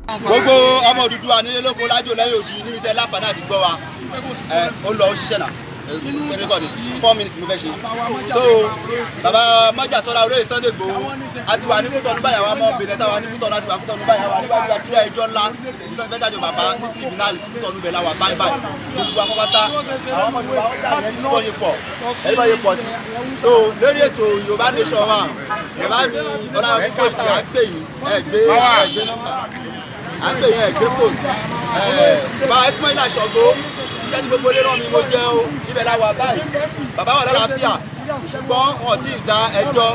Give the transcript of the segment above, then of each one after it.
gbogbo ọmọ Odùduwà nílé lóko lájò lẹ́yìn òsì níbi tẹ́ láǹfààní àti gbọ́ wa ó lọ ó ṣiṣẹ́ náà kẹ́rẹ́kọ̀dì 4 minutes mo fẹ́ ṣe so bàbá mọ́jà sọ́ra olóyè Sunday Igboho àti wà ní Kútọ̀nù báyà wà mọ́ Benin táwa ní Kútọ̀nù àti wà Kútọ̀nù báyà wà níwájú àdúrà ẹjọ́ ńlá nítorí fẹ́ dájọ́ bàbá ní tìrìbínálì Kútọ̀nù bẹ̀ la wà báyìí gbogbo akọ́kọ́tà àwọn ọmọ Yorùbá ẹ̀yìn yẹ pọ̀ sí so lórí ètò Yorùbá Nation wa Yorùbá mi ọ̀la ọ̀dún kò àgbè yìí ẹ̀gbẹ́ nọ́mbà àgbè yẹn ẹ̀gbẹ́ kò bá Ismaila Ṣọ̀gbó iṣẹ́ tí gbogbo lérò mi mo jẹ́ o ibẹ̀ la wà báyìí bàbá wà lálàáfíà ṣùgbọ́n wọn ti da ẹjọ́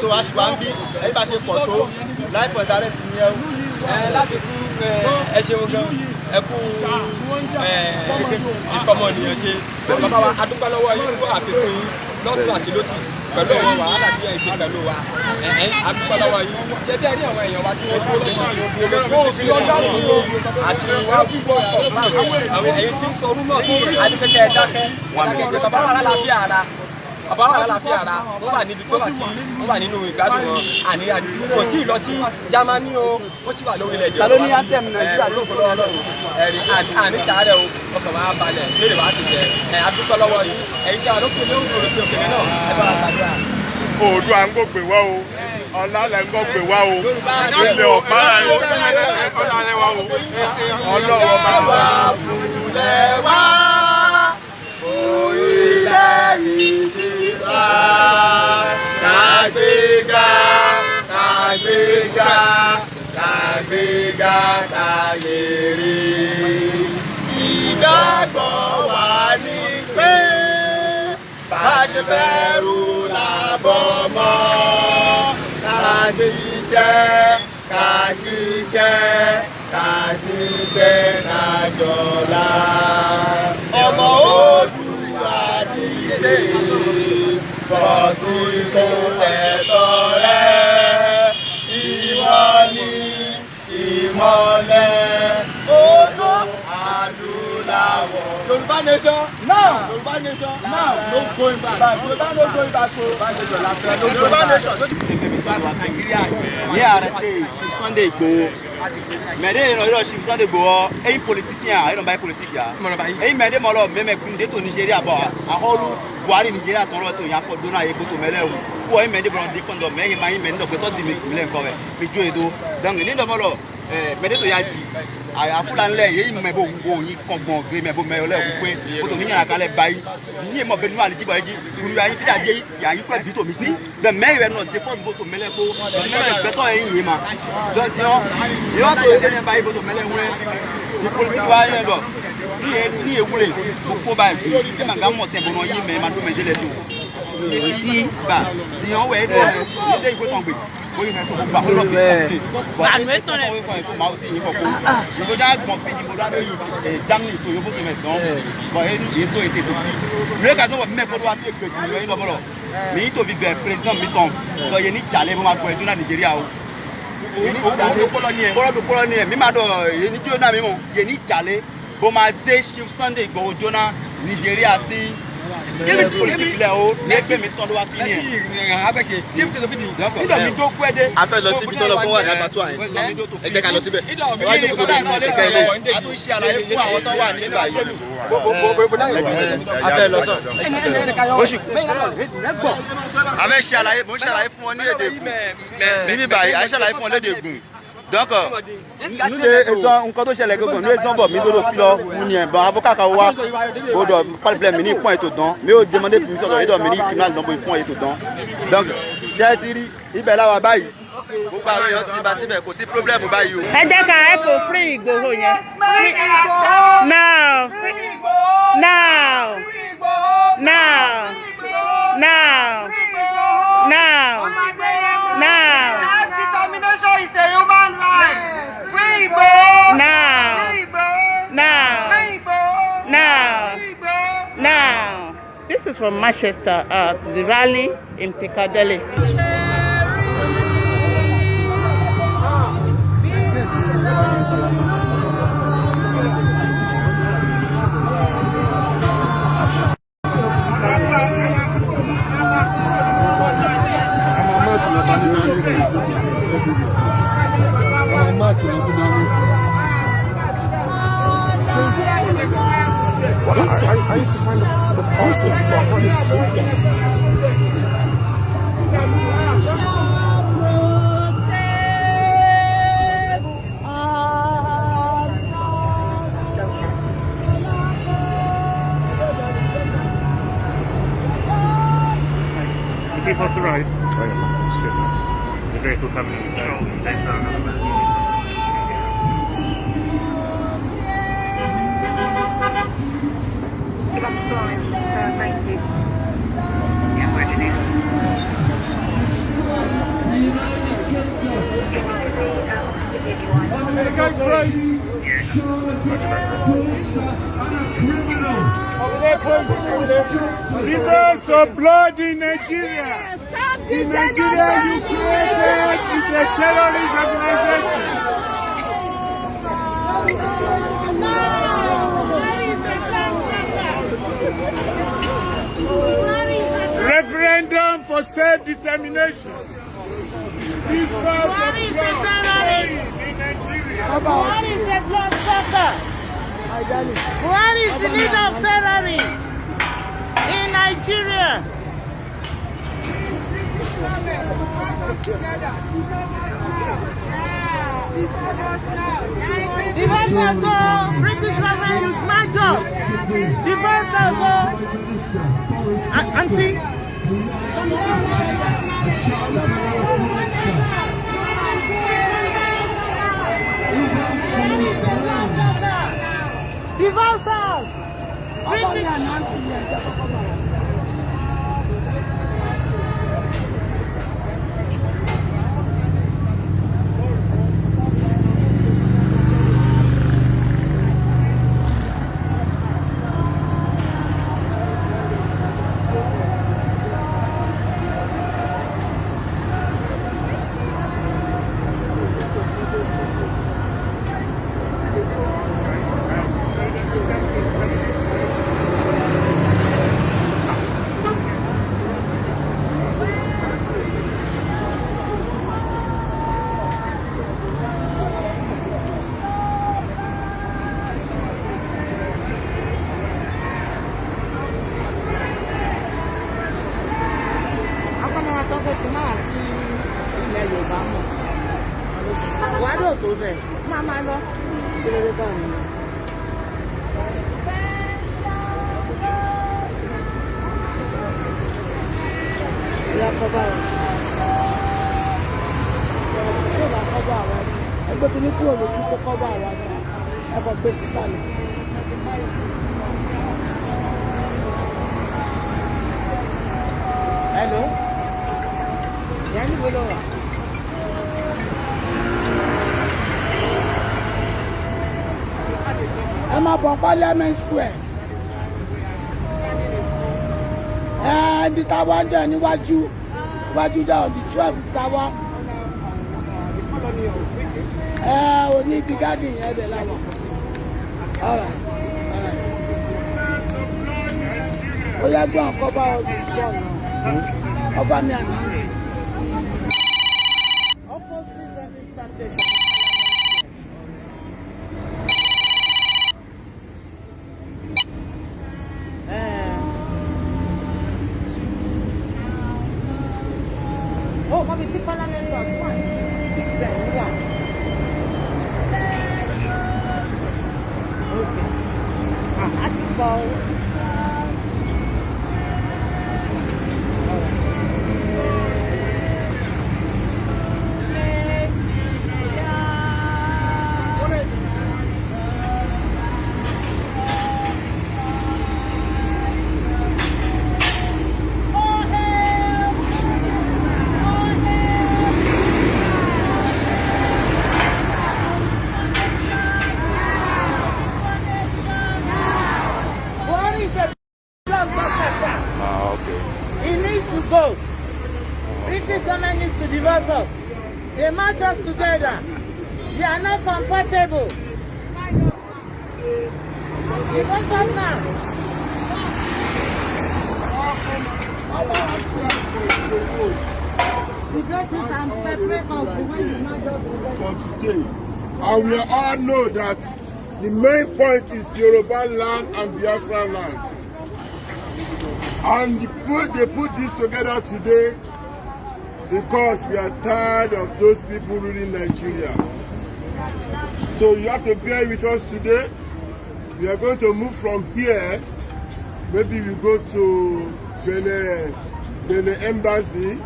tó a ṣì wá ń bí ẹ̀yìn bá ṣe pọ̀ tó láìpọ̀ ìdárẹ́ ti ní ẹrú. láti fún ẹ ṣeun gan ẹ kú ìfọmọnìyàn ṣe bàbá wa adúpẹ́ lọ́wọ́ yín fún àfikún yín lọ́tún àti lọ́sì pẹ̀lú àwọn wàhálà tí ẹ̀ ń ṣe pẹ̀lú wa adúpẹ́ lọ́wọ́ yín ṣé bẹ́ẹ̀ ní àwọn èèyàn wa tí wọ́n dúró àti wá púpọ̀ àwọn ẹ̀yìn tí ń sọ rúmọ̀ sí adúpẹ́kẹ́ ẹ̀dákẹ́ bàbá wa lálàáfíà ara bàbá wa lálàáfíà ara wọ́n wà níbi tó wà tí wọ́n wà nínú ìgbádùn wọn àní kò tí ì lọ sí Jámánì o ó sì wà lórí ilẹ̀ èdè ta ló ní anthem Nàìjíríà ló fọlọ́ ọlọ́run ẹ̀rí àní sàárẹ̀ o ọkàn máa balẹ̀ léèrè wá ti jẹ adúpẹ́ lọ́wọ́ yìí ẹ̀yin tí a ló kéde òkè òkè náà ẹ bá wa gbàdúrà. Oòduà ń gbògbè wá o ọ̀la lẹ̀ ń gbògbè wá o ilé ọ̀pá ọ̀la wa o ọlọ́wọ́ bá wà fúnlẹ̀ wá orílẹ̀ èdè wa kàgbéga kàgbéga kàgbéga kàyèrè ìgbàgbọ́ wa ní pé bá ṣe bẹ̀rù làbọ̀ mọ́ ká ṣiṣẹ́ ká ṣiṣẹ́ ká ṣiṣẹ́ ká jọlá ọmọ Oòduà dìde bọ́ sípò ẹ̀tọ́ rẹ ìwọ ni ìmọ́lẹ̀ ògo adúláwọ̀. Yorùbá Nation now Yorùbá Nation now no going back Yorùbá no going back o Yorùbá Nation. Ní arrêté Sunday Igboho mɛde yɔrɔ si Sunday Igboho eyi politicien a yɔrɔ ba ye politique ya eyi mɛde mɔlɔ mɛmɛ kun de to Nigeria bɔ a hɔlu Buhari Nigeria tɔnɔ to yan kɔ donna ye koto mɛlɛ o ko eyi mɛde bɔlɔ difɔndɔ mɛ eyi ma yi mɛde dɔ gbɛtɔ di mi kumilɛ nkɔfɛ mi jo ye do donc ni dɔ mɔlɔ mɛde to ya di a fula lɛ yeyi mɛ bo wo yi kɔgbɔn gbe mɛ bo mɛ yɔlɛ wukue koto mi nyana kalɛ ba yi ni ye mɔ bɛ nu ali ti bɔ eji kunu ya yi fi adi ya yi kɔ bi to mi si de mɛ yɛ nɔ defɔnd bo to mɛlɛ ko mɛlɛ gbɛtɔ ye yi ma donc tiɲɔ yi wa to ene ba yi bo to mɛlɛ wɛ ni politique wa yɛ dɔ ni ye wule ko ko ba yi e ma ka mɔ tɛ bɔnɔ yi mɛ ma do mɛ de lɛ do si ba tiɲɔ wɛ de yi de yi ko tɔn gbe. Oui, mais il faut pas. Politique là haut, mais c'est maintenant doit finir. A fait le cible dans le coin à Batouan. Et qu'à le cible. Il faut dans le cas. A tout ici à la fois à Ottawa ni ba. Avec le son. Avec Chalaï, mon Chalaï font on est de. Ni ba, a Chalaï font on est de gun. Donc nous des on quand on cherche nous sommes bon mi do filo munien bon avocat ka wa o do pas de problème ni point to don mais o demander permission do e do mi criminal don point to don donc c'est siri ibẹ̀ la wa báyìí gbogbo àwọn èèyàn ti bá síbẹ̀ kò sí problème báyìí o. ẹ jẹ́ ká ẹ kò free Igboho yẹn. now now now now now now. Determination is a human right. Free Igboho. Now. Free Igboho. Now. Free Igboho. Now. Free Igboho. Now. This is from Manchester, the rally in Piccadilly. I'm a match, I need to find the password to our policy. Keep off the road. The vehicle coming inside. Rivers of blood in Nigeria. The Nigeria you created is a terrorist organization. Referendum for self-determination. This What is a terrorist? What is a bloodsucker? What is the leader of terrorists in Nigeria? The first also British government with majors. The first also Auntie. Divorce house. Hello? I'm up on Parliament Square. And the tower journey, what you down the 12th tower. We need the garden here, the lava. Alright. We are going to cover all this one now. Cover me and Nancy. Opposite the station. Oh, kami si Parliament House. Okay. I think about. They match us together. We are not compatible. You want us now? We get it and separate us when you not just For today, and we all know that the main point is Yoruba land and Biafra land. And they put this together today because we are tired of those people ruling Nigeria. So you have to bear with us today. We are going to move from here. Maybe we go to Benin Embassy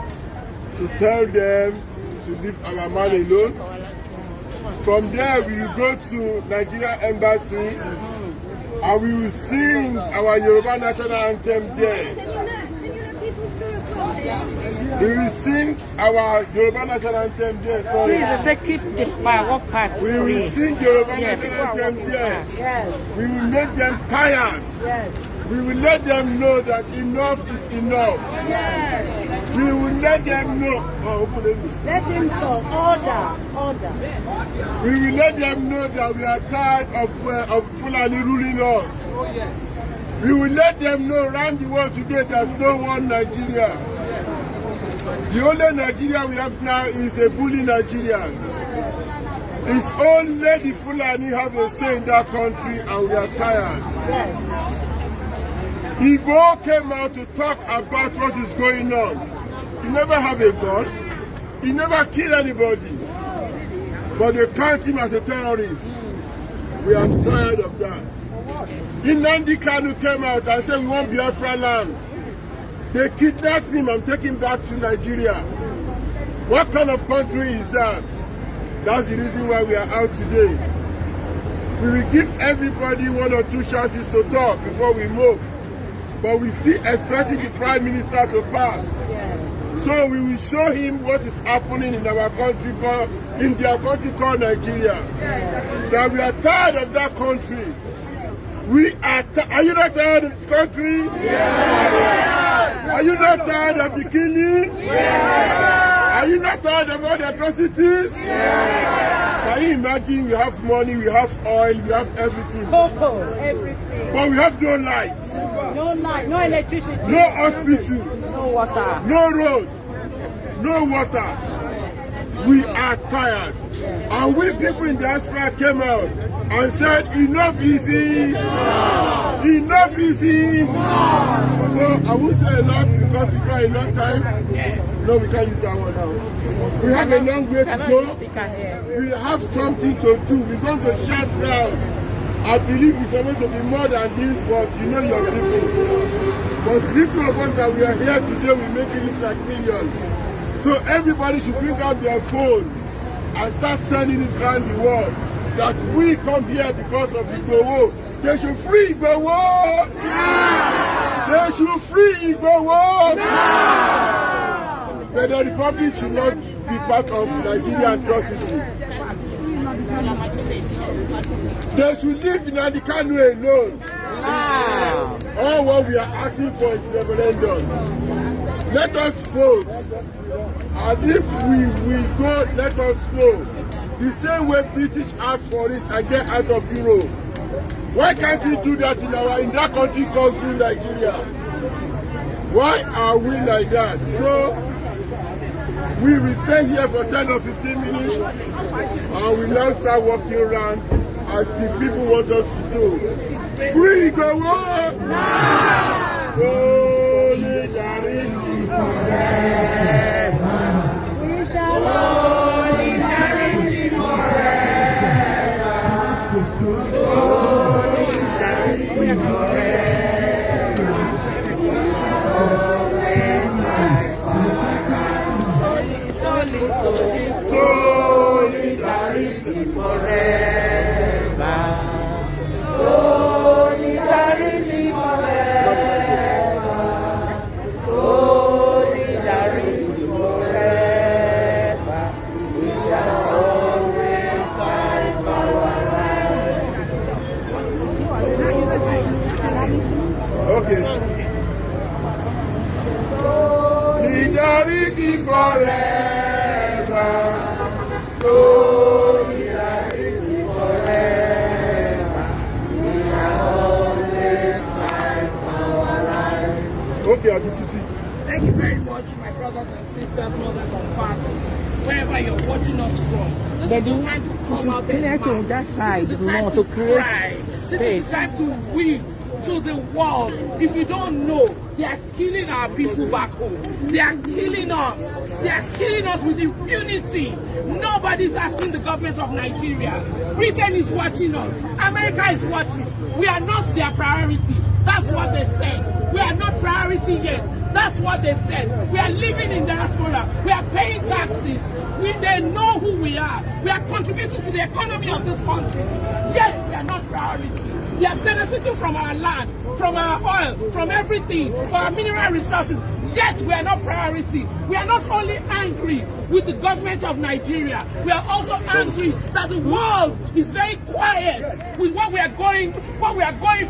to tell them to leave our man alone. From there, we will go to Nigeria Embassy and we will sing our Yoruba national anthem there. We will sing our Yoruba national anthem there. Please, keep this work part. We will sing Yoruba national anthem there. Yes. We will make them tired. Yes. We will let them know that enough is enough. Yes. We will let them know. Let him talk. Order. We will let them know that we are tired of Fulani ruling us. Oh, yes. We will let them know around the world today there's no one Nigeria. The only Nigeria we have now is a bully Nigeria. It's only the Fulani have a say in that country and we are tired. Igbo came out to talk about what is going on. He never have a gun. He never killed anybody. But they count him as a terrorist. We are tired of that. Nnamdi Kanu came out and said we want Biafra land. They kidnapped him and take him back to Nigeria. What kind of country is that? That's the reason why we are out today. We will give everybody 1 or 2 chances to talk before we move. But we still expecting the Prime Minister to pass. So we will show him what is happening in our country in their country called Nigeria. That we are tired of that country. Are you not tired of the country? Yeah. Are you not tired of the killing? Yeah. Are you not tired of all the atrocities? Yeah. Can you imagine we have money, we have oil, we have everything. Cocoa, everything. But we have no lights. No light, no electricity. No hospital. No water. No road. No water. We are tired. And we people in diaspora came out and said, enough is enough. Enough is enough. So I won't say a lot because we got enough time. No, we can't use that one now. We have a long way to go. We have something to do. We're going to shout loud. I believe it's supposed to be more than this, but you know your people. But little of us that we are here today, we make it look like millions. So everybody should bring out their phones and start sending it around the world that we come here because of Igboho. They should free Igboho! They should free Igboho! But the Republic should not be part of Nigerian atrocity. They should leave Nnamdi Kanu alone. All what we are asking for is referendum. Let us vote. And if we go, let us go. The same way British asked for it and get out of Europe. Why can't we do that in that country called Nigeria? Why are we like that? So we will stay here for 10 or 15 minutes and we now start walking around as the people want us to do. Free Igboho! Now! Solidarity forever! We shall Solidarity forever! Solidarity forever! Always fight for Solidarity forever! Solidarity forever! Solidarity forever! We shall always fight for our lives. Okay. Solidarity forever! Solidarity forever! We shall always fight for our lives. Okay, Abituti. Thank you very much, my brothers and sisters, mothers and fathers, wherever you're watching us from. This is the time to come out and march. that side, This is the time to cry. This is the time to weep. to the world. If you don't know, they are killing our people back home. They are killing us. They are killing us with impunity. Nobody's asking the government of Nigeria. Britain is watching us. America is watching. We are not their priority. That's what they said. We are not priority yet. That's what they said. We are living in diaspora. We are paying taxes. They know who we are. We are contributing to the economy of this country. Yet we are not priority. They are benefiting from our land, from our oil, from everything, from our mineral resources. Yet we are not priority. We are not only angry with the government of Nigeria, we are also angry that the world is very quiet with what we are going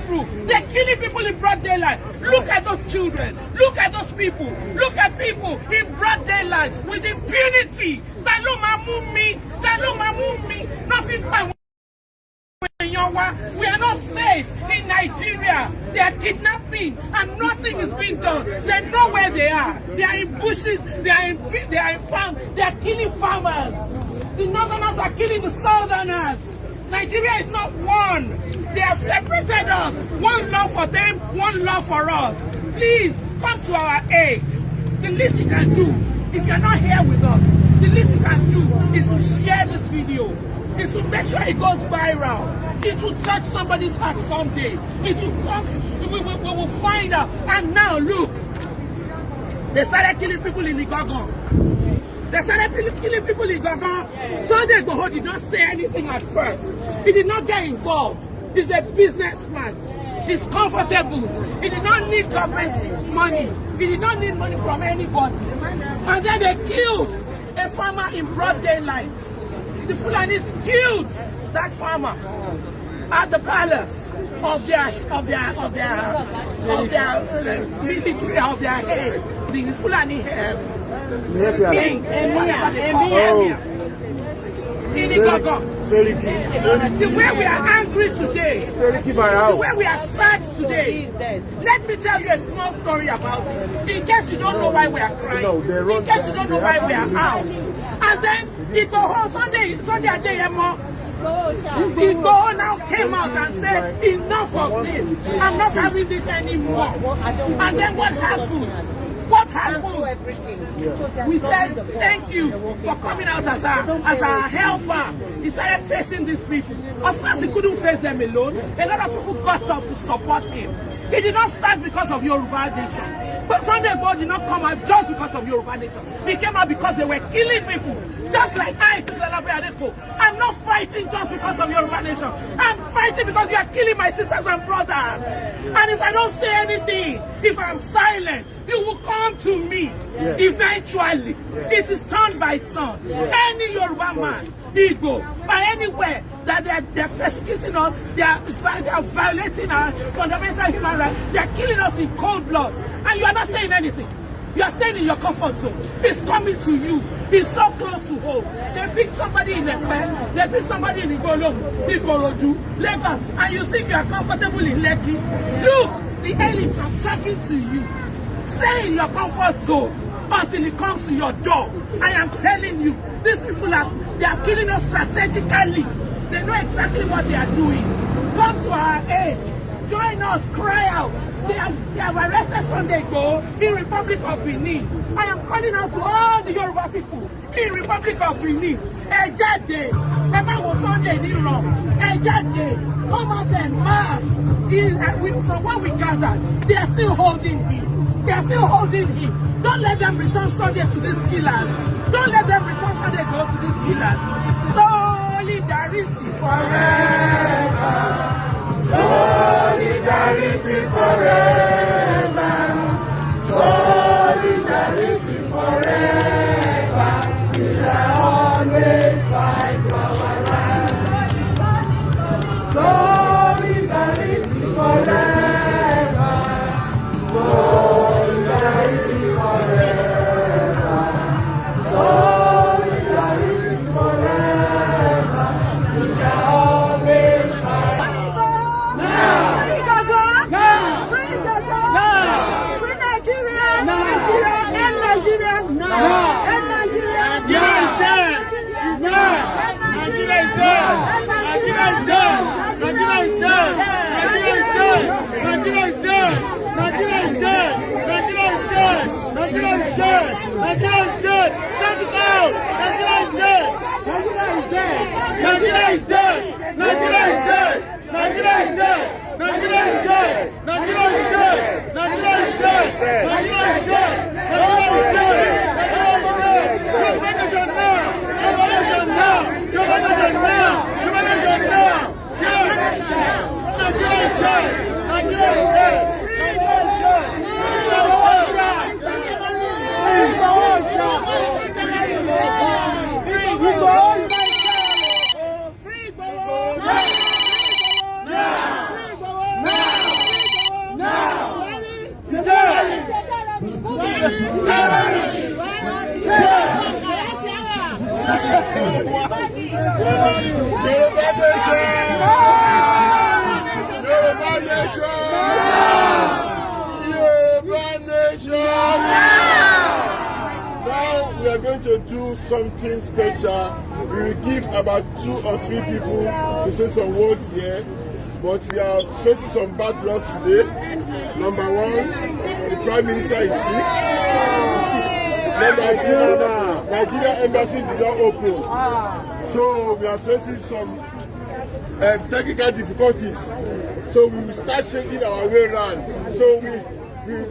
through. They're killing people in broad daylight. Look at those children. Look at those people. Look at people in broad daylight with impunity. Nothing. We are not safe in Nigeria. They are kidnapping and nothing is being done. They know where they are. They are in bushes, they are in farms, they are killing farmers. The northerners are killing the southerners. Nigeria is not one. They have separated us. One law for them, one law for us. Please come to our aid. The least you can do, if you are not here with us, the least you can do is to share this video. Is to make sure it goes viral. It will touch somebody's heart someday. It will come, we will find out. And now look, they started killing people in Igangan. They started killing people in Igangan. Sunday Igboho did not say anything at first. He did not get involved. He's a businessman. He's comfortable. He did not need government money. He did not need money from anybody. And then they killed a farmer in broad daylight. The Fulanis killed that farmer at the palace of their military, of their head, the Fulani king, whatever they call him. In Igangan. The way we are angry today, the way we are sad today. Let me tell you a small story about it. In case you don't know why we are crying, in case you don't know why we are out. And then Igboho Sunday Adeyemo, Igboho now came out and said, enough of this. I'm not having this anymore. And then what happened? What happened? We said, thank you for coming out as our helper. He started facing these people. Of course, he couldn't face them alone. A lot of people got up to support him. He did not start because of Yoruba Nation. But Sunday Igboho did not come out just because of Yoruba Nation. He came out because they were killing people. Just like I, Tislalabe Adeko. I'm not fighting just because of Yoruba Nation. I'm fighting because you are killing my sisters and brothers. And if I don't say anything, if I'm silent, you will come to me. Eventually. It is turn by turn. Any Yoruba man, Igbo, or anywhere that they're persecuting us, they are violating our fundamental human rights, they are killing us in cold blood, and you are not saying anything. You are staying in your comfort zone. It's coming to you. It's so close to home. They pick somebody in Ekpe, they pick somebody in Ikorodu, Lagos, and you think you are comfortable in Lekki. Look, the elites are talking to you. Stay in your comfort zone until it comes to your door. I am telling you, these people they are killing us strategically. They know exactly what they are doing. Come to our aid. Join us, cry out. They have arrested Sunday Igboho in Republic of Benin. I am calling out to all the Yoruba people in Republic of Benin. Ẹ jáde, ẹ má wo Sunday níran. Ẹ jáde, come out en masse. From what we gathered, they are still holding him. They are still holding him. Don't let them return Sunday to these killers. Don't let them return Sunday Igboho to these killers. Solidarity forever. Solidarity forever. Solidarity forever. We shall always fight for our land. Solidarity forever. Solidarity forever. Solidarity forever. We shall always fight. Now! Free Gaga! Nigeria is dead. Shut it down. Nigeria is dead. Nigeria is dead. Nigeria is dead. Nigeria is dead. Nigeria is dead. Nigeria is dead. Nigeria is dead. Nigeria is dead. Nigeria is dead. Nigeria is dead. Yoruba nation now. Yoruba nation now. Yoruba nation now. Yoruba nation now. Yes. Nigeria is dead. Nigeria is dead. Now we are going to do something special. We will give about 2 or 3 people to say some words here, but we are facing some bad luck today. Number 1, the Prime Minister is sick. Number 2, Nigeria embassy did not open. So we are facing some technical difficulties. So we will start shaking our way around. So and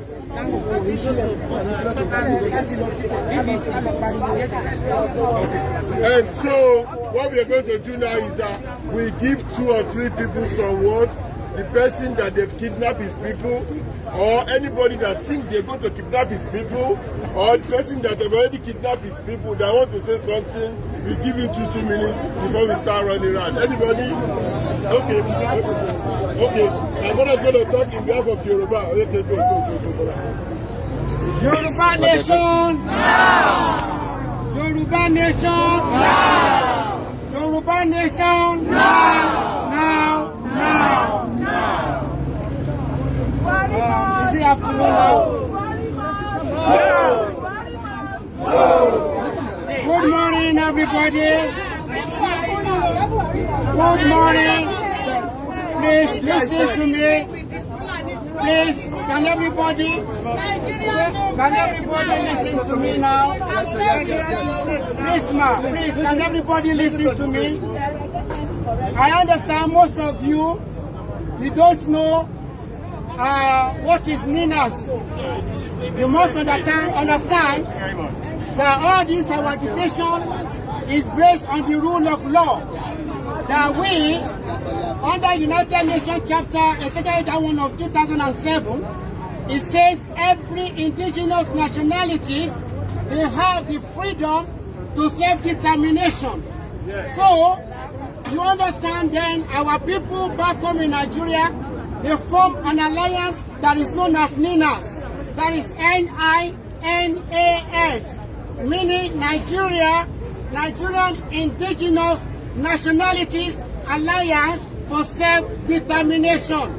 so what we are going to do now is that we give 2 or 3 people some words. The person that they've kidnapped his people, or anybody that thinks they're going to kidnap his people, or the person that have already kidnapped his people that wants to say something, we give him 2 minutes before we start running around. Anybody? Okay. Okay. My brother's going to talk in behalf of Yoruba. Okay, go. Yoruba nation! Now! Yoruba nation! Now! Yoruba nation! Now! Now! Now! Now! Is it afternoon now? Good morning, everybody. Good morning. Please listen to me. Please, can everybody listen to me now? Please, ma, please, can everybody listen to me? I understand most of you don't know what is NINAS. You must understand that all this our agitation is based on the rule of law. That we, under United Nations Chapter, especially that one of 2007, it says every indigenous nationalities, they have the freedom to self-determination. Yes. So, you understand then, our people back home in Nigeria, they form an alliance that is known as NINAS. That is NINAS, meaning Nigerian Indigenous Nationalities Alliance for Self-Determination.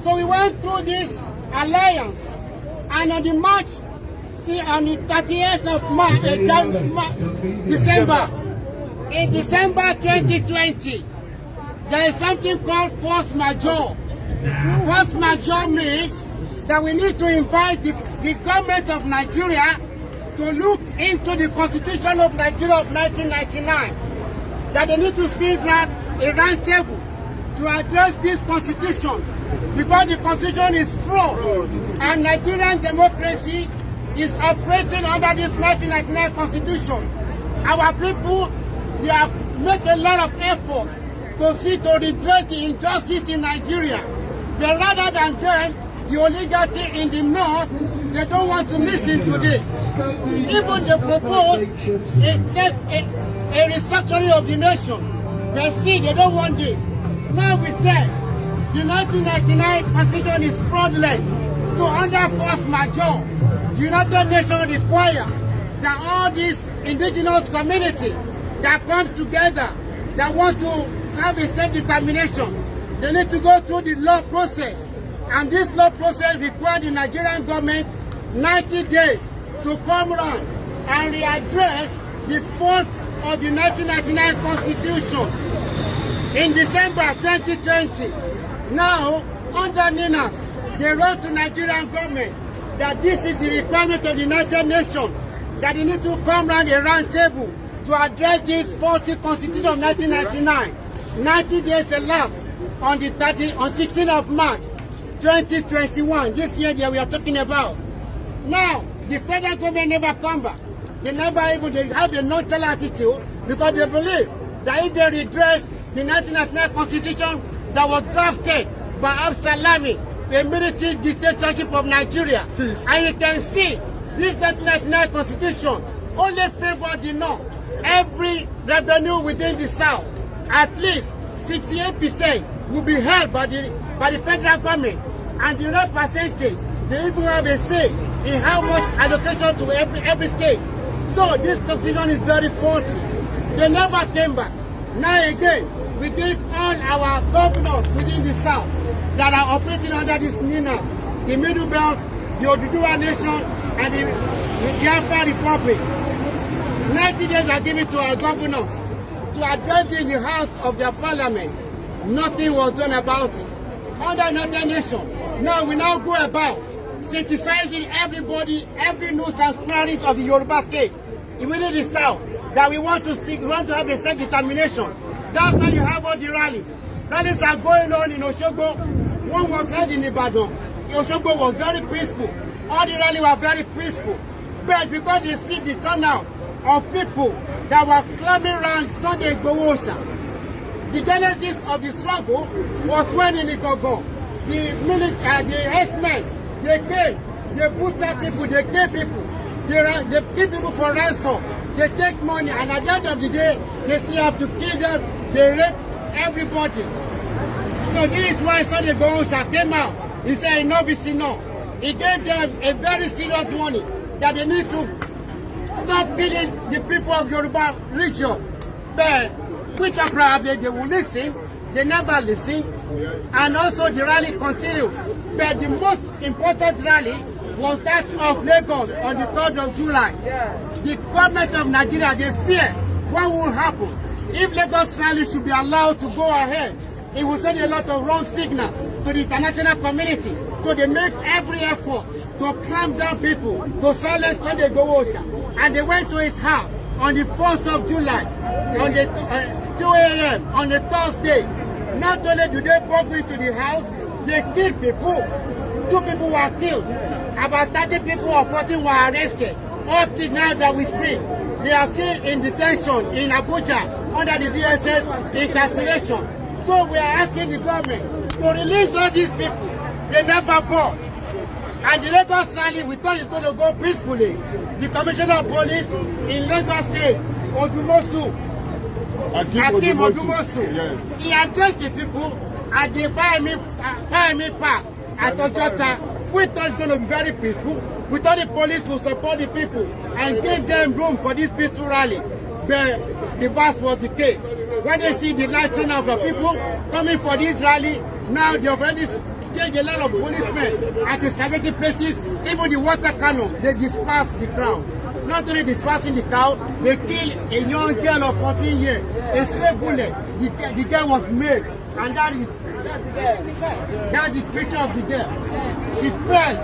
So we went through this alliance, and on the 30th of December 2020, there is something called force majeure. Force majeure means that we need to invite the government of Nigeria to look into the Constitution of Nigeria of 1999. That they need to sit down a round table to address this constitution, because the constitution is fraud and Nigerian democracy is operating under this 1999 constitution. Our people, they have made a lot of efforts to see to redress the injustice in Nigeria. But rather than them, the oligarchy in the north, they don't want to listen to this. Even the proposal is just a restructuring of the nation. But see, they don't want this. Now we said the 1999 constitution is fraudulent. So under force majeure, the United Nations requires that all these indigenous community that comes together, that want to serve a self-determination, they need to go through the law process. And this law process requires the Nigerian government 90 days to come around and readdress the fault of the 1999 Constitution in December 2020. Now, under NINAS, they wrote to Nigerian government that this is the requirement of the United Nations, that they need to come round a round table to address this faulty constitution of 1999. 90 days elapsed on the 16th of March 2021, this year that we are talking about. Now, the federal government never come back. They have a nonchalant attitude because they believe that if they redress the 1999 constitution that was drafted by Absalami, the military dictatorship of Nigeria, and you can see this 1999 constitution only favored the North. Every revenue within the South, at least 68% will be held by the federal government, and the rest percentage, they even have a say in how much allocation to every state. So this constitution is very faulty. They never came back. Now again, we give all our governors within the South that are operating under this NINA, the Middle Belt, the Oduduwa Nation, and the Biafra Republic. 90 days are given to our governors to address in the House of their Parliament. Nothing was done about it. Under another nation, now we now go about synthesizing everybody, every nooks and crannies of the Yoruba state, within the South, that we want to have a self-determination. That's why you have all the rallies. Rallies are going on in Osogbo. One was held in Ibadan. Osogbo was very peaceful. All the rallies were very peaceful. But because they see the turnout of people that were climbing around Sunday Igboho, the genesis of the struggle was when in Igogo, the herdsmen, they came, they butcher people, they kill people, they give people for ransom, they take money, and at the end of the day, they still have to kill them, they rape everybody. So this is why Sunday Igboho came out. He said enough is enough. He gave them a very serious warning that they need to stop killing the people of Yoruba region. But which they will listen, they never listen. And also the rally continued. But the most important rally was that of Lagos on the 3rd of July. The government of Nigeria, they fear what will happen if Lagos rally should be allowed to go ahead. It will send a lot of wrong signals to the international community. So they make every effort to clamp down people, to silence Sunday Igboho. And they went to his house on the 1st of July, on the 2 a.m. on the Thursday. Not only do they bug into the house, they kill people. 2 people were killed. About 30 people or 14 were arrested. Up to now that we speak, they are still in detention in Abuja under the DSS incarceration. So we are asking the government to release all these people. They never bought. And the Lagos rally, we thought it's going to go peacefully. The Commissioner of Police in Lagos State, Odumosu, Hakeem Odumosu, yes, he addressed the people at the Fayemi Park at Ojota. We thought it's going to be very peaceful. We thought the police would support the people and give them room for this peaceful rally. But the reverse was the case. When they see the large turnout of people coming for this rally, now they already staged a lot of policemen at the strategic places. Even the water cannon, they disperse the crowd. Not only dispersing the crowd, they killed a young girl of 14 years. A stray bullet, the girl was made. And that is the picture of the girl. She fell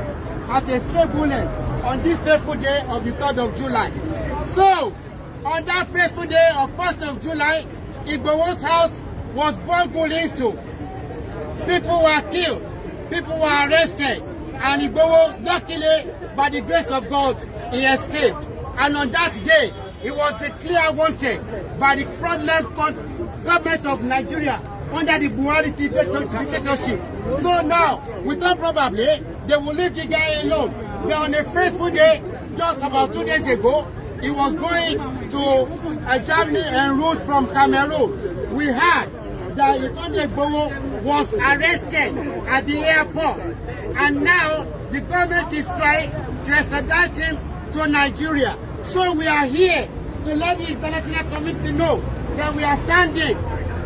at a stray bullet on this fateful day of the 3rd of July. So, on that fateful day of 1st of July, Igboho's house was burgled into. People were killed, people were arrested, and Igboho, luckily, by the grace of God, he escaped. And on that day, he was declared wanted by the fraudulent government of Nigeria under the Buhari dictatorship. So now, we thought probably they will leave the guy alone. But on a fateful day, just about 2 days ago, he was going to Germany en route from Cameroon. We heard that Sunday Igboho was arrested at the airport. And now the government is trying to extradite him to Nigeria. So we are here to let the international community know that we are standing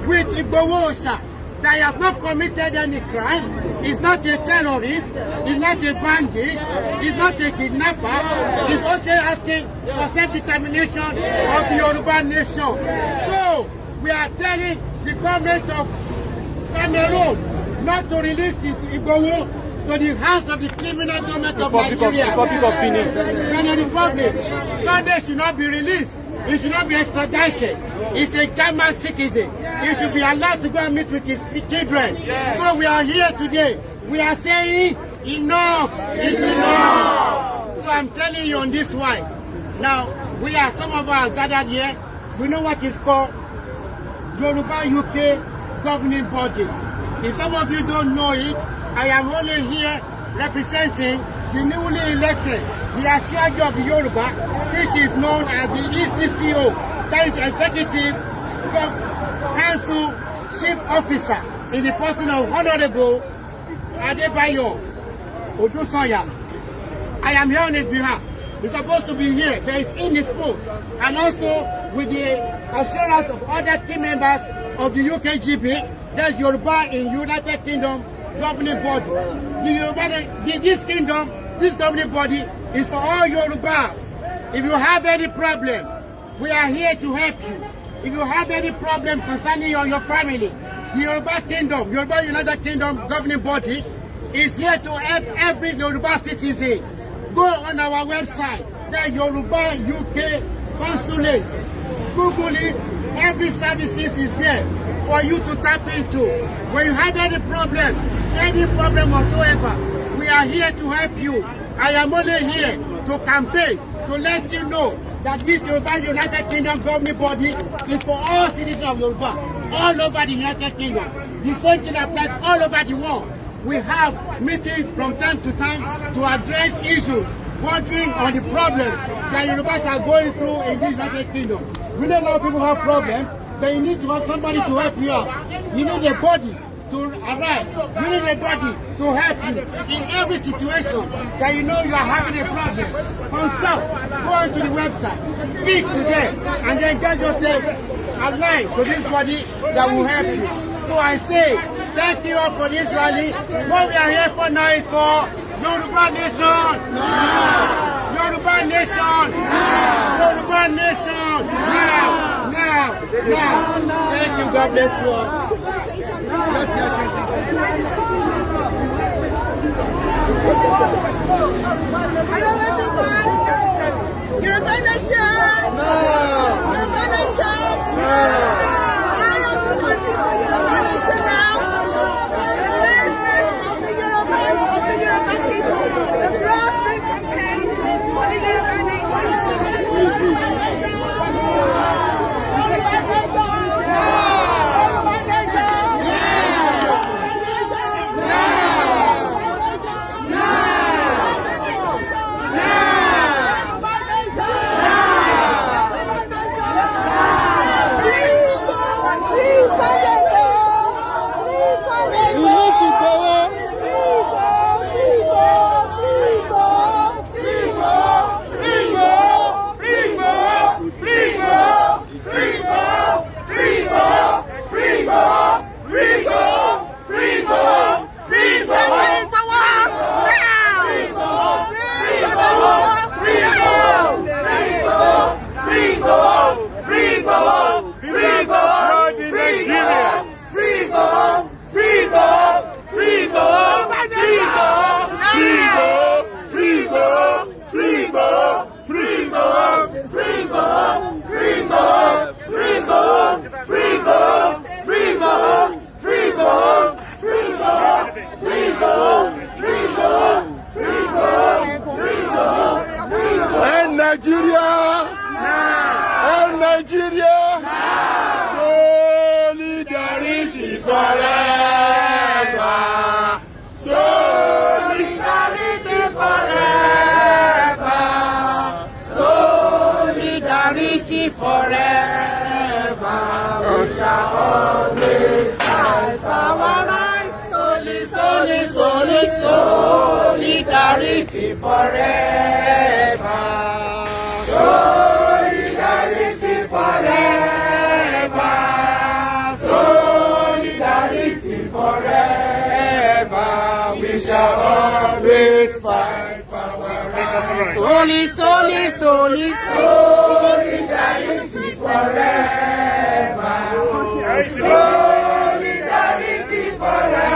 with Igboho Oòṣà, that he has not committed any crime. He's not a terrorist, he's not a bandit, he's not a kidnapper. He's also asking for self-determination of the Yoruba nation. So we are telling the government of Cameroon not to release Igboho to the hands of the criminal government of Nigeria. Benin Republic. Sunday should not be released. He should not be extradited. He's a German citizen. He should be allowed to go and meet with his children. So we are here today. We are saying enough is enough. So I'm telling you on this wise. Now, some of us gathered here. We know what is called Yoruba UK governing body. If some of you don't know it, I am only here representing the newly elected, the Asiago of the Yoruba, which is known as the ECCO, that is Executive Council Chief Officer, in the person of Honorable Adebayo Odusanya. I am here on his behalf. He's supposed to be here, but he's indisposed. And also with the assurance of other key members of the UKGB, there's Yoruba in United Kingdom governing body. This governing body is for all Yorubas. If you have any problem, we are here to help you. If you have any problem concerning your family, the Yoruba Kingdom, Yoruba United Kingdom governing body is here to help every Yoruba citizen. Go on our website, the Yoruba UK Consulate. Google it. Every services is there for you to tap into. When you have any problem whatsoever, we are here to help you. I am only here to campaign, to let you know that this Yoruba United Kingdom governing body is for all citizens of Yoruba, all over the United Kingdom. The same thing applies all over the world. We have meetings from time to time to address issues bordering on the problems that Yorubas are going through in the United Kingdom. We know a lot of people have problems, but you need to have somebody to help you out. You need a body to arise. You need a body to help you in every situation that you know you are having a problem. Consult, go onto the website, speak to them, and then get yourself aligned to this body that will help you. So I say, thank you all for this rally. What we are here for now is for Yoruba Nation. Yoruba Nation. Yoruba Nation. Now. Thank you. God bless you all. Yoruba Nation. Yoruba Nation. Nigeria, solidarity forever, solidarity forever, solidarity forever. We shall always fight for our rights. Solidarity forever. Solidarity forever, solidarity forever. We shall always fight for our rights. Solidarity forever. Solidarity forever.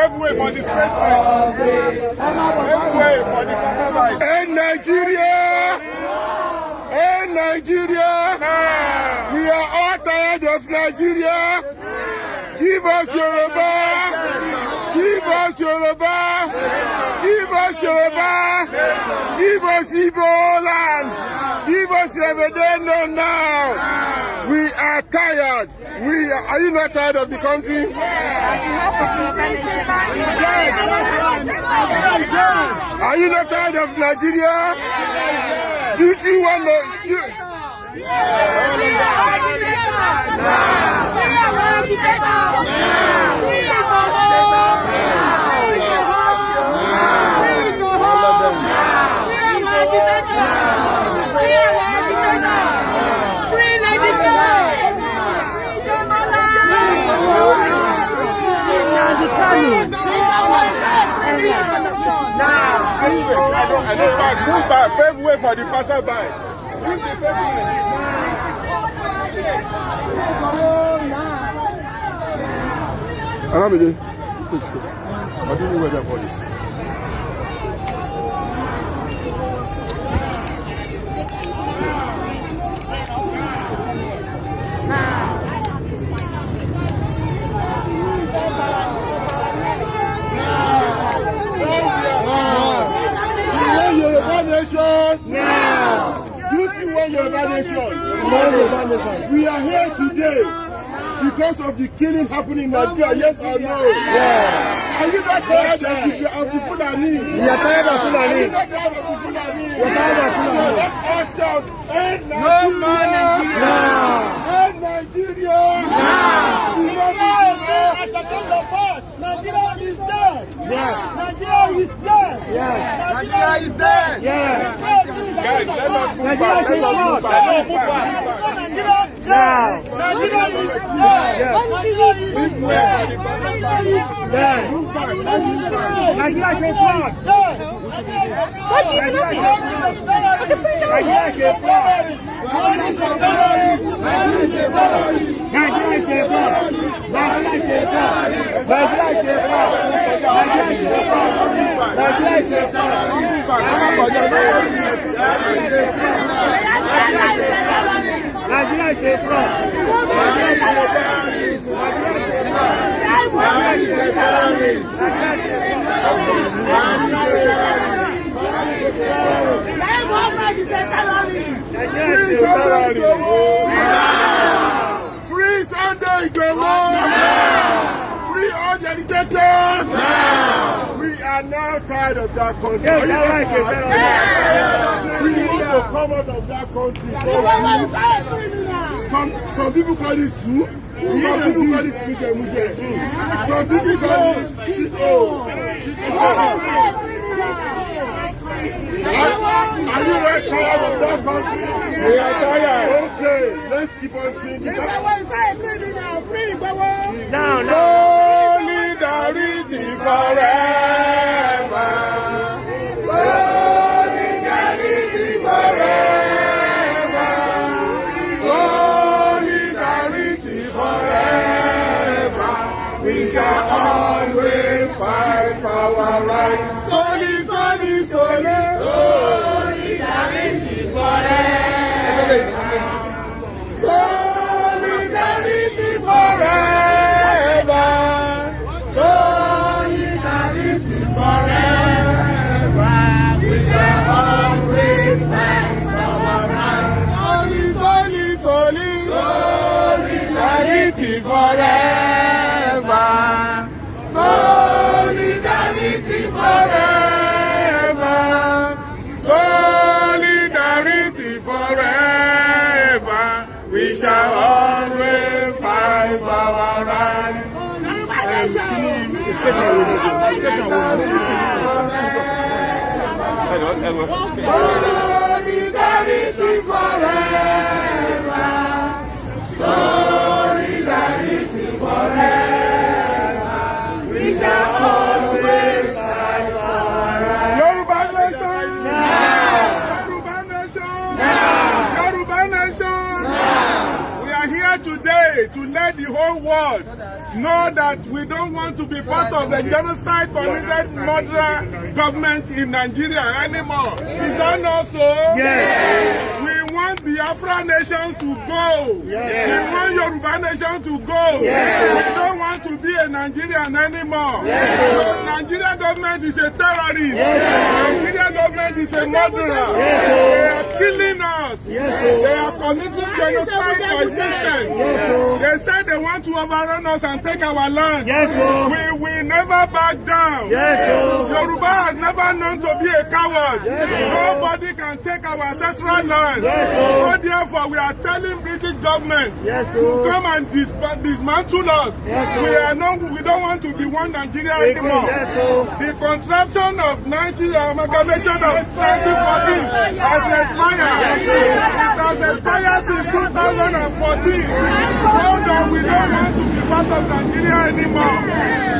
pave way for the space right. Pave way for the passerby. Hey Nigeria! Hey Nigeria! We are all tired of Nigeria. Give us Yoruba! Give us Yoruba! Give us Yoruba! Give us Igbo land! Give us Evedeno now! We are tired. Are you not tired of the country? Are you not tired of Nigeria? Do you want to... Move back, pave way for the passerby. Aramide, I don't know where that ball is. We are here today because of the killing happening in Nigeria, yes or no? Yeah. Are you not tired of the Fulani? We are tired of Fulani. Are you not tired of the Fulani? We are tired of Fulani. So let us shout, end Nigeria! No more Nigeria! End Nigeria! Nigeria is dead! Yes. Nigeria is dead! Yes. Nigeria is dead! Yes. Guys, let us move back. Let us move back. Now. Nigeria is dead! Nigeria is dead! Nigeria is fraud! What do you mean? Nigeria is a fraud! Nigeria is a terrorist! Nigeria is a terrorist! Nigeria is a fraud! Nigeria is a fraud! Nigeria is a fraud! Nigeria is a fraud! Nigeria is a fraud! Nigeria is a fraud! Free Sunday Igboho! Free all the agitators! We are now tired of that country. We need to come out of that country. Some people call it soup. Some people call it muje. Some people call it shito. Are you not tired of that country? We are tired. Okay, let's keep on singing. Now, solidarity forever. Solidarity forever. Solidarity forever. We shall always fight for our rights. Solidarity forever. Solidarity forever. Solidarity forever. We shall always fight for our rights. Solidarity forever. Solidarity forever. Solidarity forever. We shall always fight for our rights. Solidarity forever. Solidarity forever. We shall always fight for our rights. Yoruba nation! Yoruba nation! Yoruba nation! We are here here today to let the whole world know that we don't want to be part of the genocide committed murderer government in Nigeria anymore. Is that not so? Yes. We want Biafra nation to go. Yes. We want Yoruba nation to go. Yes. We don't want to be a Nigerian anymore. Yes. So Nigeria government is a terrorist. Yes. Nigeria government is a murderer. Yes. They are killing us. Yes. They are committing genocide consistent. Yes. They said they want to overrun us and take our land. Yes. We will never back down. Yes. Yoruba has never known to be a coward. Yes. Nobody can take our ancestral land. Yes. So therefore, we are telling British government Yes. to come and dismantle us. Yes. We don't want to be one Nigeria anymore. Yes. The contraction of amalgamation of 1914 has expired. It has expired since 2014. So that we don't want to be part of Nigeria anymore.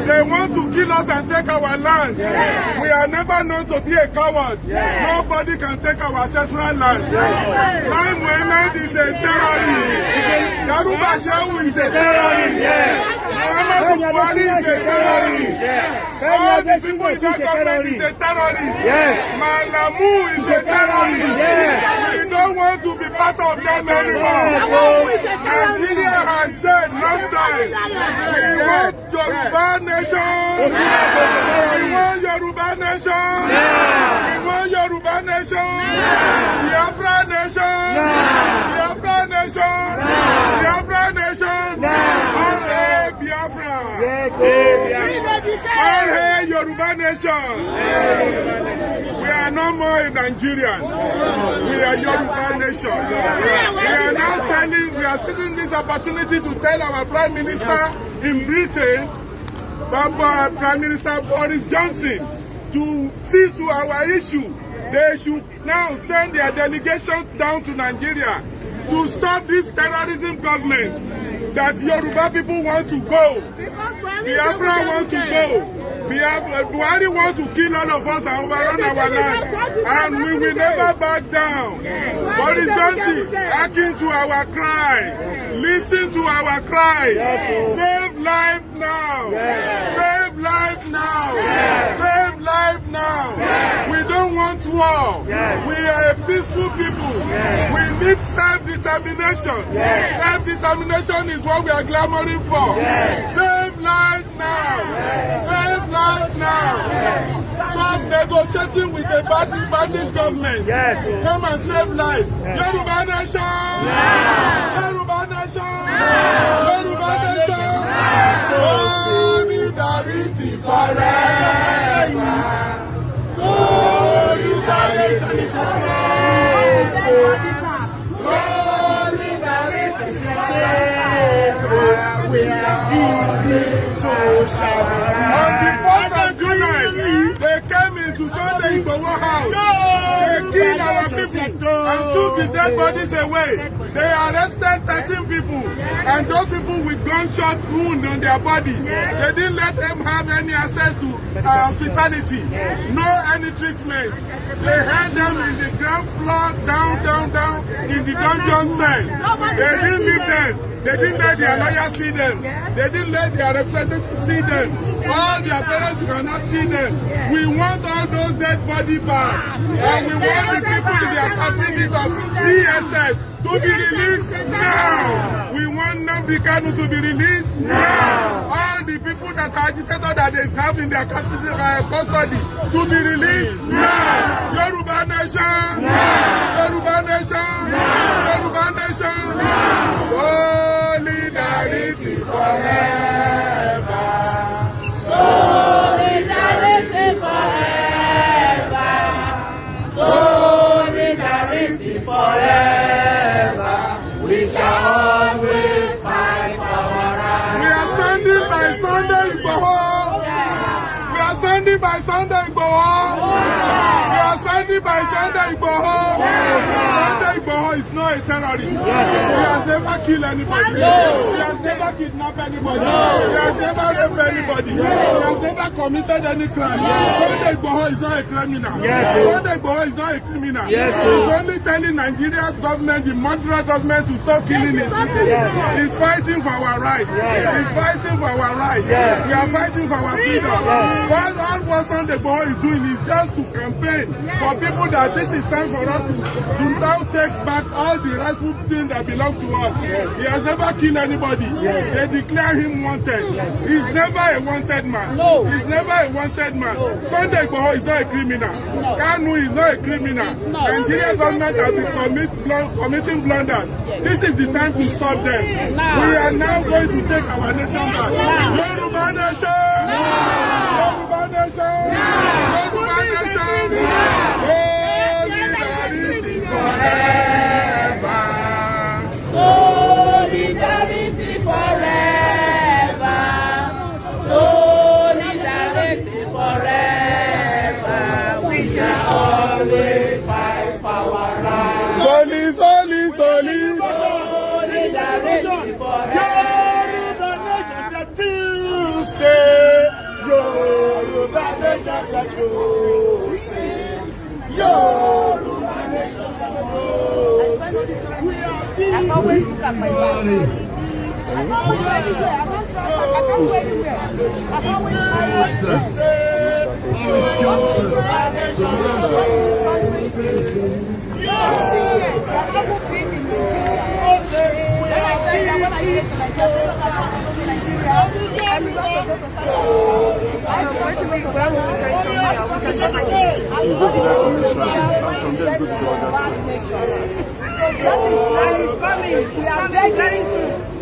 They want to kill us and take our land. We are never known to be a coward. Nobody can take our ancestral land. Lai Mohammed is a terrorist. Garuba Shehu is a terrorist. Muhammadu Buhari is a terrorist. All the people in that government is a terrorist. Malamu is a terrorist. We don't want to be part of them anymore. Nigeria has died long time. We want Yoruba nation. We want Yoruba nation. We want Yoruba nation. Biafra nation. Biafra nation. Biafra nation. All hail Biafra. All hail Yoruba nation. We are no more a Nigerian. We are Yoruba nation. We are seizing this opportunity to tell our Prime Minister in Britain, Prime Minister Boris Johnson, to see to our issue. They should now send their delegation down to Nigeria to stop this terrorism government that Yoruba people want to go. Biafra want to go. Buhari want to kill all of us and overrun our land. And we will never back down. Boris Johnson, hearken to our cry. Listen to our cry. Save life now. Save life now. Save life now. We don't want war. We are a peaceful people. We need self-determination. Self-determination is what we are clamoring for. Save life now. Save life now. Stop negotiating with a bandit government. Come and save life. Yoruba nation. Yoruba nation. Yoruba nation. Solidarity forever. Solidarity forever. Solidarity forever. We are building social. On the 4th of July, they came into Sunday Igboho house. They killed our people and took the dead bodies away. They arrested 13 people, and those people with gunshot wounds on their body. They didn't let them have any access to hospitality, no any treatment. They held them in the ground floor, down in the dungeon cell. They didn't leave them. They didn't let their lawyers see them. They didn't let their representatives see them. All their parents cannot see them. We want all those dead bodies back. And we want the people in their captivity of PSS to be released now. We want Nnamdi Kanu to be released now. All the people that are agitated that they have in their custody to be released now. Yoruba nation. Yoruba nation. Yoruba nation. Solidarity forever. Solidarity forever. Solidarity forever. We shall always fight for our rights. We are standing by Sunday Igboho. We are standing by Sunday Igboho. We are standing by Sunday Igboho. Sunday Igboho is not a a terrorist. He has never killed anybody. He has never kidnapped anybody. He has never raped anybody. He has never committed any crime. Sunday Igboho is not a criminal. Sunday Igboho is not a criminal. He's only telling Nigeria government, the murderer government, to stop killing his people. He's fighting for our rights. He's fighting for our rights. We are fighting for our freedom. All what Sunday Igboho is doing is just to campaign for people that this is time for us to now take back all the rightful things that belong to us. He has never killed anybody. They declare him wanted. He's never a wanted man. He's never a wanted man. Sunday Igboho is not a criminal. Kanu is not a criminal. Nigeria government has been committing blunders. This is the time to stop them. We are now going to take our nation back. Yoruba nation! Yoruba nation! Yoruba nation! Solidarity forever! Solidarity forever! Solidarity forever! We shall always fight for our rights. Solidarity forever! Yoruba nation said Tuesday. Yoruba nation said Tuesday. Yoruba nation said Tuesday. We are still. I always look at my body. I'm always anywhere. I can't go anywhere. I'm always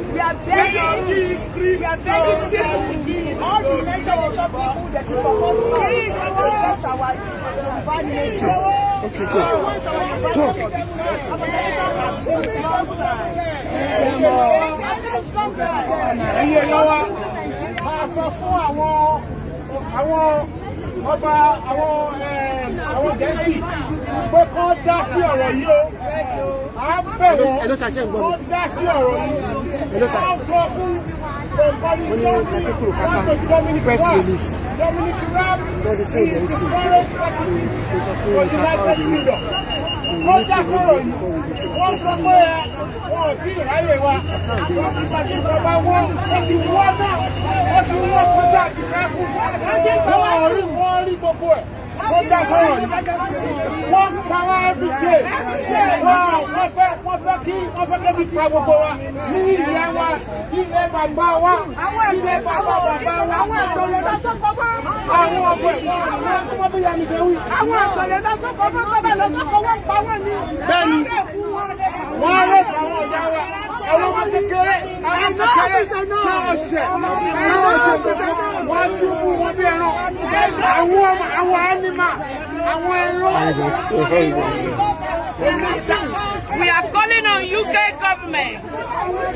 We are begging all the nation people that should support us. That's our nation. Okay, go. àwọn Gẹ̀ẹ́sì pé kọ́ dá sí ọ̀rọ̀ yìí o. À ń bẹ̀ wọ́n kọ́ dá sí ọ̀rọ̀ yìí. Wọ́n sọ fún Dominic Raab, the foreign secretary for the United Kingdom. Wọ́n dá sọ̀rọ̀ yìí. Wọ́n sọ pé wọ́n ò tí ì ráyè wa. Wọ́n ti gbàgbé ìjọba wọn. Wọ́n ti wọ́ náà. Wọ́n ti wọ́ kọjá àti káfù. Wọ́n rí gbogbo ẹ̀. Wọ́n dá sọ̀rọ̀ yìí. Wọ́n pa wá everyday. Wọ́n fẹ́ kí pa gbogbo wa. Ní ìyá wa, ilé bàbá wa. Àwọn ẹgbẹ́ bàbá wa. Àwọn ẹgbẹ́ lọ́sọ̀kọ̀ bá. Àwọn ọgbẹ́ àwọn ọmọ bí yàrá ìṣẹ́ wí. Àwọn ẹgbẹ́ lọ́sọ̀kọ̀ bá bàbá lọ́sọ̀kọ̀ wọ́n pa wọ́n ní. Bẹ́ẹ̀ni, wọ́n rẹ̀ àwọn ọ̀gá wa. Àwọn ọmọ kékeré náà ṣẹ̀. Wọ́n dúró wọn bí ẹran. Àwọn ẹnìmá, àwọn ẹran. We are calling on UK government.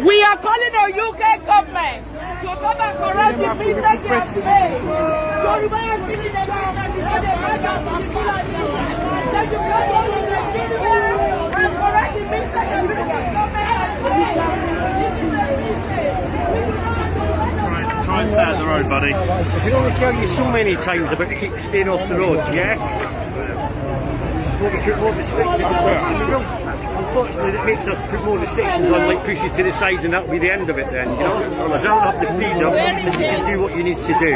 We are calling on UK government to come and correct the mistake they have made. Yoruba has been in the government because they had that particular thing. That you come on in Nigeria and correct the mistake the UK government has made. This is a mistake. Try and stay out the road, buddy. I can only tell you so many times about staying off the roads, yeah? More restrictions. Unfortunately, it makes us put more restrictions on, like push you to the side, and that'll be the end of it then, you know? Well, I don't have the freedom, and you can do what you need to do.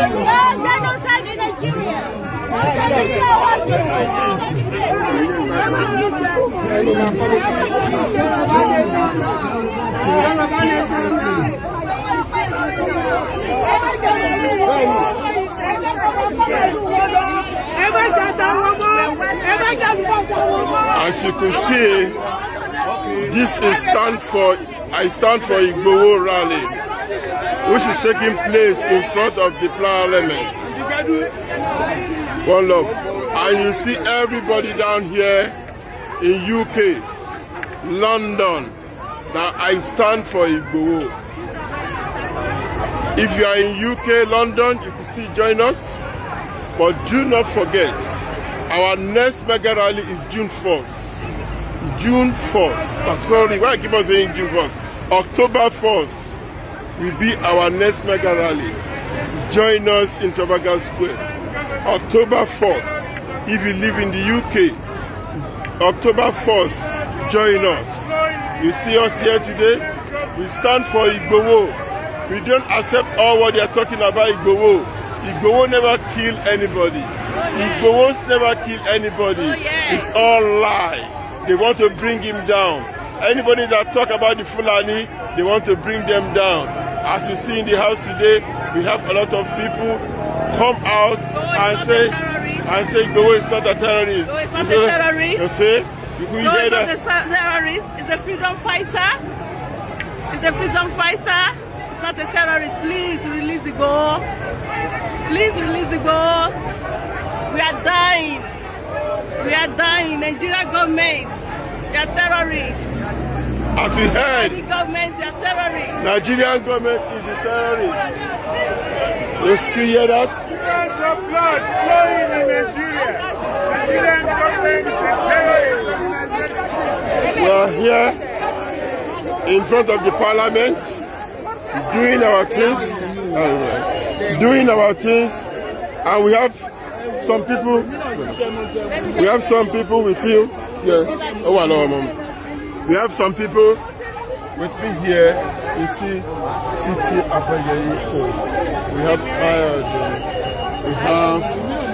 Genocide in Nigeria. As you can see, this is stand for I stand for Igboho rally, which is taking place in front of the Parliament. One love. And you see everybody down here in UK, London, that I stand for Igboho. If you are in UK, London, you can still join us. But do not forget, our next mega rally is June 1st. June 1st. Oh, sorry, why I keep on saying June 1st? October 1st will be our next mega rally. Join us in Trafalgar Square. October 1st. If you live in the UK, October 1st, join us. You see us here today? We stand for Igboho. We don't accept all what they are talking about Igboho. Igboho never kill anybody. Igboho's never kill anybody. It's all lie. They want to bring him down. Anybody that talk about the Fulani, they want to bring them down. As you see in the house today, we have a lot of people come out and say Igboho is not a terrorist. No, it's not a terrorist. You see? No, it's not a terrorist. It's a freedom fighter. It's a freedom fighter. It's not a terrorist. Please release Igboho. Please release Igboho. We are dying. We are dying. Nigeria government, they are terrorists. As we heard, the government, they are terrorists. Nigerian government is a terrorist. You still hear that? There's no blood flowing in Nigeria. Nigerian government is a terrorist. We are here in front of the Parliament, doing our things, and we have some people. We have some people with you. Yes. Oh, hello, Mom. We have some people with me here. You see, Titi Afayeye. We have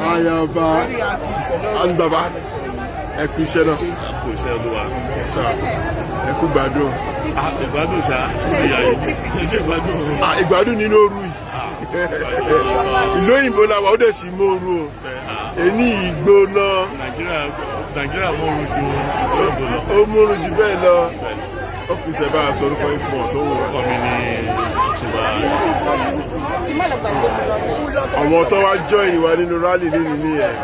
Ayaba and Baba. Ekushena. Sir. Ekubado. Ìgbádùn ṣá ìyá yìí ṣe ìgbádùn. Ìgbádùn nínú òru yìí. Ìlú òyìnbó la wà ó dẹ̀ sí mọ́ọ̀rù o. Èní ìgbóná. Nàìjíríà mọ́ọ̀rù ju òyìnbó lọ. Ó mọ́ọ̀rù jù bẹ́ẹ̀ lọ. Ó kù sẹ́ bá a sọ orúkọ yín fún ọ tó wù. Ọkọ mi ní Ìtúbà. Àwọn tó wá join wa nínú rally nínú nìyẹn.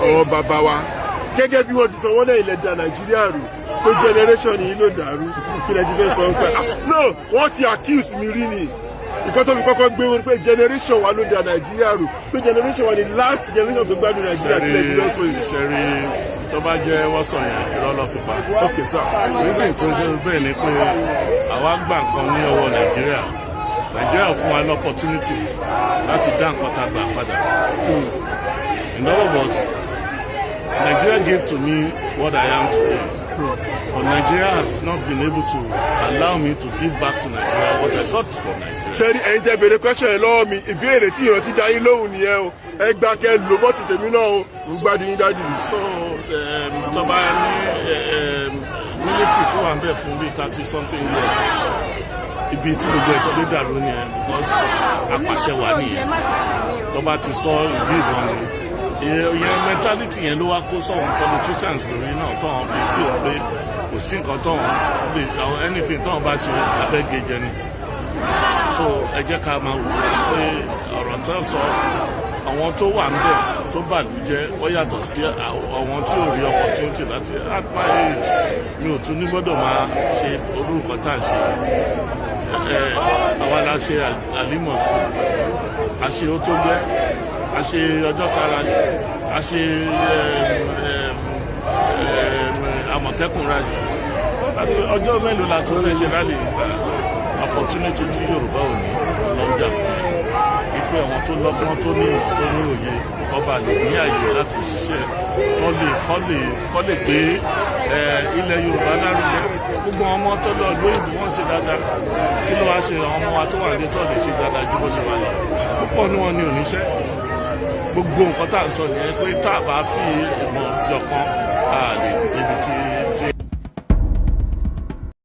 Àwọn bàbá wa. Gẹ́gẹ́ bí wọ́n ti sọ wọ́n náà ilẹ̀ da Nàìjíríà rú. Pé generation yìí ló dàrú. Kí lẹ ti fẹ́ sọ pé no wọ́n ti accuse mi rí ni. Ìkan tó fi kọ́kọ́ gbé wọn pé generation wa ló da Nàìjíríà rú. Pé generation wa ni last generation tó gbádùn Nàìjíríà kí lẹ ti lọ sọ yìí. Ṣẹ̀rí tó bá jẹ́ wọ́n sọ yẹn irọ́ lọ fi pa. Ok sir. Reason tó ṣe bẹ́ẹ̀ ni pé àwa gbà nǹkan ní ọwọ́ Nàìjíríà. Nàìjíríà fún wa l'opportunity láti dá nǹkan tá a gbà padà. In other words, Nigeria gave to me what I am today. But Nigeria has not been able to allow me to give back to Nigeria what I got from Nigeria. Ṣé ẹ̀yin tẹ́ bèrè question yẹn lọ́wọ́ mi ìbéèrè tí ìrántí dá yín lóhùn nìyẹn o ẹ gbà kẹ́ lò bọ́ ti tèmi náà o mo gbádùn yín dájú mi. So tọ́ba ní military tó wà ń bẹ̀ fún bíi 30 something years ibi tí gbogbo ẹ̀ ti gbé dàrú nìyẹn because apàṣẹ wà nìyẹn tọ́ba ti sọ ìdí ìbọn mi. Ìyẹn mentality yẹn ló wá kó sọ̀rọ̀ politicians lórí náà tó wọn fi feel pé kò sí nǹkan tó wọn lè àwọn anything tó wọn bá ṣe abẹ́gẹ́jẹ ni. So ẹ jẹ́ ká máa wò ó pé ọ̀rọ̀ tó ń sọ àwọn tó wà níbẹ̀ tó bàlújẹ́ wọ́n yàtọ̀ sí àwọn tí ò rí opportunity láti at my age mi ò tún ní gbọ́dọ̀ máa ṣe orúkọ tá à ń ṣe àwa la ṣe àlímọ̀ fún àṣe ó tó gẹ́ a ṣe ọjọ́ tara a ṣe àmọ̀tẹ́kùn rally ọjọ́ mélòó la tún fẹ́ ṣe rally opportunity tí Yorùbá ò ní lọ́jà fún wípé àwọn tó lọ́gbọ́n tó ní ìmọ̀ tó ní òye ọba lè ní àyè láti ṣiṣẹ́ kọ́ lè gbé ilẹ̀ Yorùbá lárugẹ gbogbo ọmọ tó lọ lóyìnbó wọ́n ṣe dáadáa kí ló wá ṣe àwọn ọmọ wa tó wà ní tó lè ṣe dáadáa ju bó ṣe wà lọ púpọ̀ ní wọn ní oníṣẹ́ gbogbo nǹkan tá à ń sọ yẹn pé tá a bá fi ìmọ̀ jọkan a lè débi tí